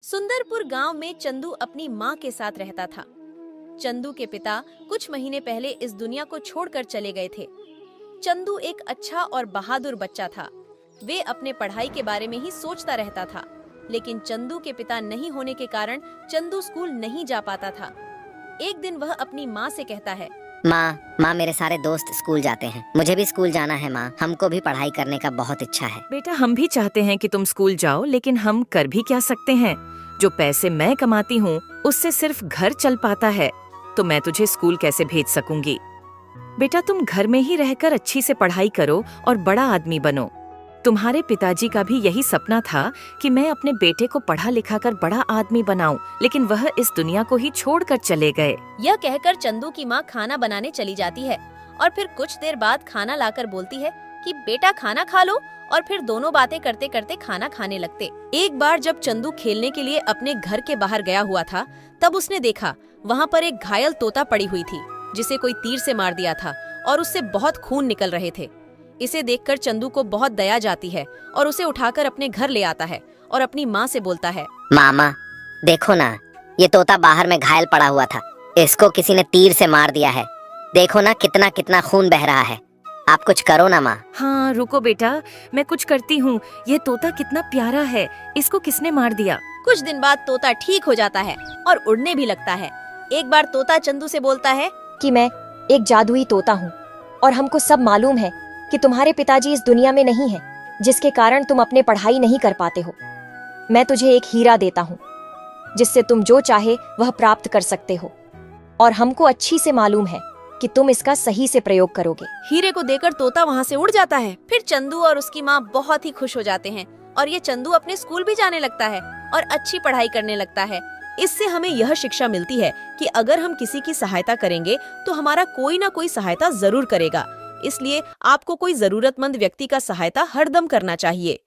सुंदरपुर गांव में चंदू अपनी मां के साथ रहता था। चंदू के पिता कुछ महीने पहले इस दुनिया को छोड़कर चले गए थे। चंदू एक अच्छा और बहादुर बच्चा था। वे अपने पढ़ाई के बारे में ही सोचता रहता था, लेकिन चंदू के पिता नहीं होने के कारण चंदू स्कूल नहीं जा पाता था। एक दिन वह अपनी माँ से कहता है, माँ मेरे सारे दोस्त स्कूल जाते हैं, मुझे भी स्कूल जाना है माँ, हमको भी पढ़ाई करने का बहुत इच्छा है। बेटा हम भी चाहते हैं कि तुम स्कूल जाओ, लेकिन हम कर भी क्या सकते हैं। जो पैसे मैं कमाती हूँ उससे सिर्फ घर चल पाता है, तो मैं तुझे स्कूल कैसे भेज सकूंगी। बेटा तुम घर में ही रहकर अच्छी से पढ़ाई करो और बड़ा आदमी बनो। तुम्हारे पिताजी का भी यही सपना था कि मैं अपने बेटे को पढ़ा लिखा कर बड़ा आदमी बनाऊं, लेकिन वह इस दुनिया को ही छोड़कर चले गए। यह कहकर चंदू की माँ खाना बनाने चली जाती है और फिर कुछ देर बाद खाना लाकर बोलती है कि बेटा खाना खा लो, और फिर दोनों बातें करते करते खाना खाने लगते। एक बार जब चंदू खेलने के लिए अपने घर के बाहर गया हुआ था, तब उसने देखा वहाँ पर एक घायल तोता पड़ी हुई थी, जिसे कोई तीर से मार दिया था और उससे बहुत खून निकल रहे थे। इसे देखकर चंदू को बहुत दया जाती है और उसे उठाकर अपने घर ले आता है और अपनी माँ से बोलता है, मामा देखो ना, ये तोता बाहर में घायल पड़ा हुआ था, इसको किसी ने तीर से मार दिया है। देखो ना कितना कितना खून बह रहा है, आप कुछ करो ना माँ। हाँ रुको बेटा, मैं कुछ करती हूँ। ये तोता कितना प्यारा है, इसको किसने मार दिया। कुछ दिन बाद तोता ठीक हो जाता है और उड़ने भी लगता है। एक बार तोता चंदू से बोलता है कि मैं एक जादुई तोता हूँ और हमको सब मालूम है कि तुम्हारे पिताजी इस दुनिया में नहीं है, जिसके कारण तुम अपने पढ़ाई नहीं कर पाते हो। मैं तुझे एक हीरा देता हूँ जिससे तुम जो चाहे वह प्राप्त कर सकते हो, और हमको अच्छी से मालूम है कि तुम इसका सही से प्रयोग करोगे। हीरे को देकर तोता वहाँ से उड़ जाता है। फिर चंदू और उसकी माँ बहुत ही खुश हो जाते हैं और ये चंदू अपने स्कूल भी जाने लगता है और अच्छी पढ़ाई करने लगता है। इससे हमें यह शिक्षा मिलती है कि अगर हम किसी की सहायता करेंगे तो हमारा कोई ना कोई सहायता जरूर करेगा। इसलिए आपको कोई जरूरतमंद व्यक्ति का सहायता हरदम करना चाहिए।